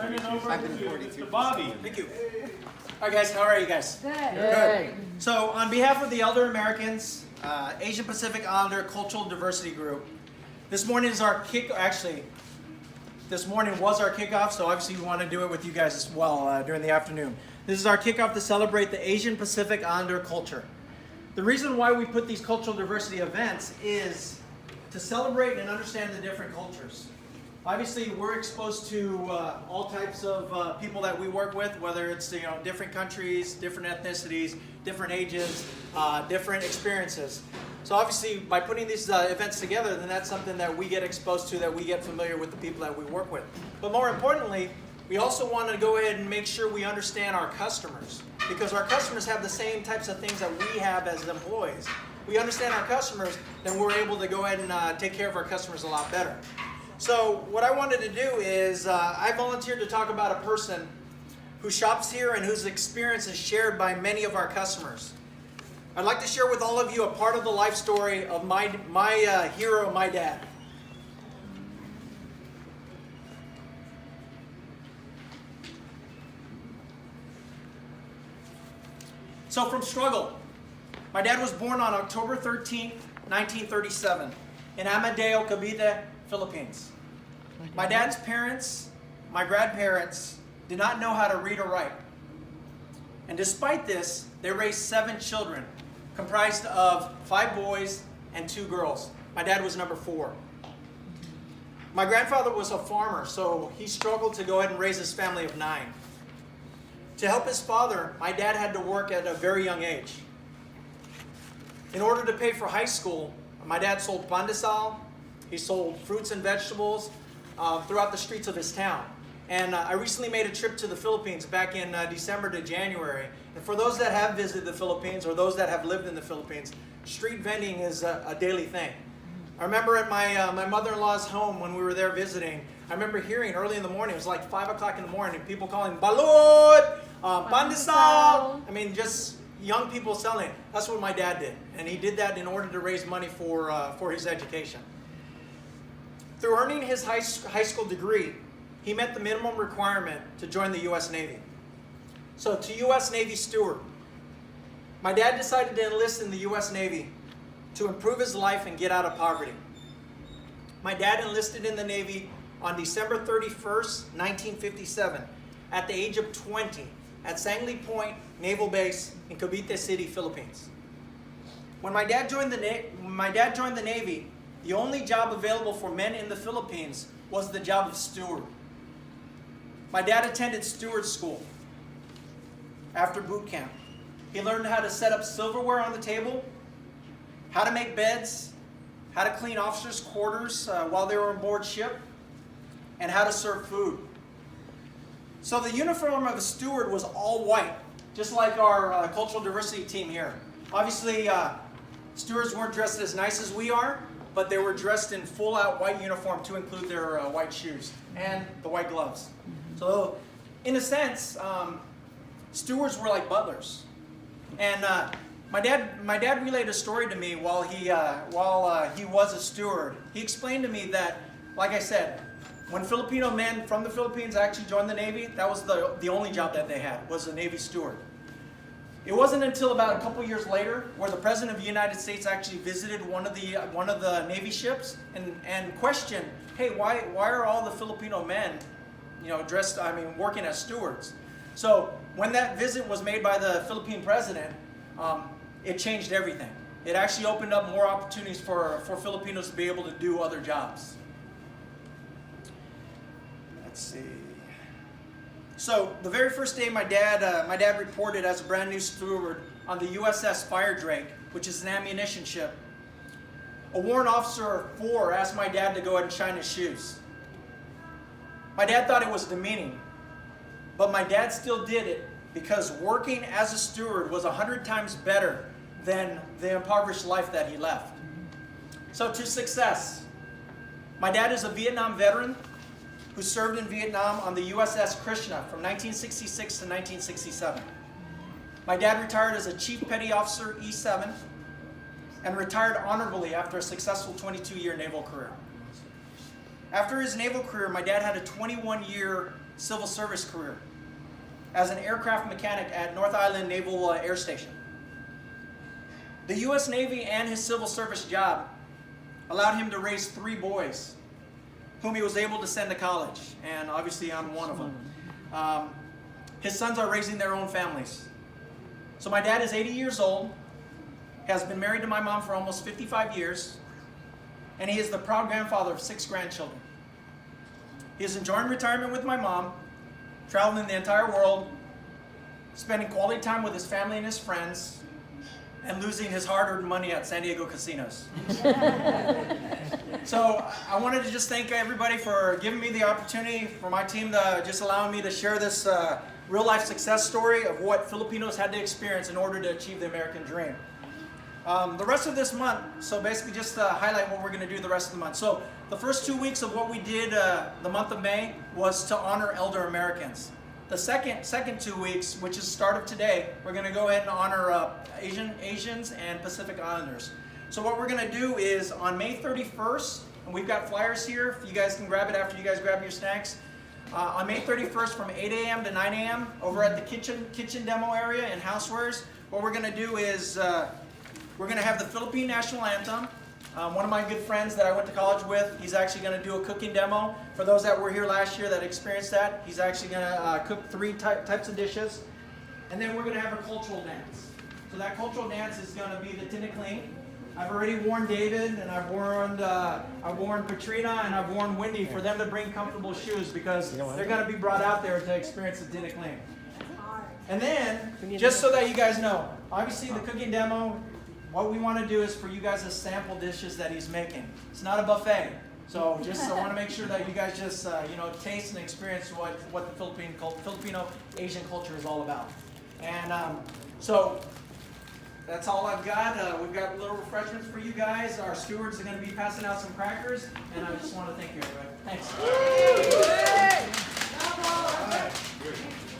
turn it over to Mr. Bobby. Thank you. All right, guys, how are you guys? Good. So, on behalf of the Elder Americans, Asian Pacific Islander Cultural Diversity Group, this morning is our this morning was our kickoff, so obviously we want to do it with you guys as well during the afternoon. This is our kickoff to celebrate the Asian Pacific Islander culture. The reason why we put these cultural diversity events is to celebrate and understand the different cultures. Obviously, we're exposed to all types of people that we work with, whether it's different countries, different ethnicities, different ages, different experiences. So obviously, by putting these events together, then that's something that we get exposed to, that we get familiar with the people that we work with. But more importantly, we also want to go ahead and make sure we understand our customers, because our customers have the same types of things that we have as employees. We understand our customers, then we're able to go ahead and take care of our customers a lot better. So what I wanted to do is I volunteered to talk about a person who shops here and whose experience is shared by many of our customers. I'd like to share with all of you a part of the life story of my hero, my dad. So from struggle, my dad was born on October 13th, 1937 in Amadeo, Cavite, Philippines. My dad's parents, my grandparents, did not know how to read or write. And despite this, they raised 7 children, comprised of 5 boys and 2 girls. My dad was number 4. My grandfather was a farmer, so he struggled to go ahead and raise his family of 9. To help his father, my dad had to work at a very young age. In order to pay for high school, my dad sold pandesal. He sold fruits and vegetables throughout the streets of his town. And I recently made a trip to the Philippines back in December to January. And for those that have visited the Philippines or those that have lived in the Philippines, street vending is a daily thing. I remember at my mother-in-law's home when we were there visiting, I remember hearing early in the morning, it was like 5 o'clock in the morning, people calling balut, pandesal. I mean, just young people selling. That's what my dad did. And he did that in order to raise money for his education. Through earning his high school degree, he met the minimum requirement to join the U.S. Navy. So to U.S. Navy steward, my dad decided to enlist in the U.S. Navy to improve his life and get out of poverty. My dad enlisted in the Navy on December 31st, 1957, at the age of 20, at Sangley Point Naval Base in Cavite City, Philippines. When my dad joined the Navy, the only job available for men in the Philippines was the job of steward. My dad attended steward school after boot camp. He learned how to set up silverware on the table, how to make beds, how to clean officers' quarters while they were on board ship, and how to serve food. So the uniform of a steward was all white, just like our cultural diversity team here. Obviously, stewards weren't dressed as nice as we are, but they were dressed in full-out white uniform to include their white shoes and the white gloves. So, in a sense, stewards were like butlers. And my dad relayed a story to me while he was a steward. He explained to me that, like I said, when Filipino men from the Philippines actually joined the Navy, that was the only job that they had, was a Navy steward. It wasn't until about a couple years later where the President of the United States actually visited one of the Navy ships and questioned, hey, why are all the Filipino men, working as stewards? So when that visit was made by the Philippine president, it changed everything. It actually opened up more opportunities for Filipinos to be able to do other jobs. Let's see. So the very first day my dad reported as a brand new steward on the USS Fire Drake, which is an ammunition ship. A warrant officer of 4 asked my dad to go ahead and shine his shoes. My dad thought it was demeaning, but my dad still did it because working as a steward was 100 times better than the impoverished life that he left. So to success. My dad is a Vietnam veteran who served in Vietnam on the USS Krishna from 1966 to 1967. My dad retired as a Chief Petty Officer E7 and retired honorably after a successful 22-year naval career. After his naval career, my dad had a 21-year civil service career as an aircraft mechanic at North Island Naval Air Station. The U.S. Navy and his civil service job allowed him to raise 3 boys, whom he was able to send to college, and obviously I'm one of them. His sons are raising their own families. So my dad is 80 years old, has been married to my mom for almost 55 years, and he is the proud grandfather of 6 grandchildren. He is enjoying retirement with my mom, traveling the entire world, spending quality time with his family and his friends, and losing his hard-earned money at San Diego casinos. So I wanted to just thank everybody for giving me the opportunity, for my team to just allowing me to share this real-life success story of what Filipinos had to experience in order to achieve the American dream. The rest of this month, so basically just to highlight what we're going to do the rest of the month. So the first 2 weeks of what we did the month of May was to honor elder Americans. The second 2 weeks, which is the start of today, we're going to go ahead and honor Asians and Pacific Islanders. So what we're going to do is on May 31st, and we've got flyers here, if you guys can grab it after you guys grab your snacks. On May 31st from 8 a.m. to 9 a.m. over at the kitchen demo area in Housewares, what we're going to do is we're going to have the Philippine National Anthem. One of my good friends that I went to college with, he's actually going to do a cooking demo. For those that were here last year that experienced that, he's actually going to cook 3 types of dishes. And then we're going to have a cultural dance. So that cultural dance is going to be the Tinikling. I've already warned David, and I've warned Katrina, and I've warned Wendy for them to bring comfortable shoes because they're going to be brought out there to experience the Tinikling. And then, just so that you guys know, obviously the cooking demo, what we want to do is for you guys to sample dishes that he's making. It's not a buffet. So just I want to make sure that you guys just taste and experience what the Filipino Asian culture is all about. And so that's all I've got. We've got little refreshments for you guys. Our stewards are going to be passing out some crackers. And I just want to thank you, everybody. Thanks.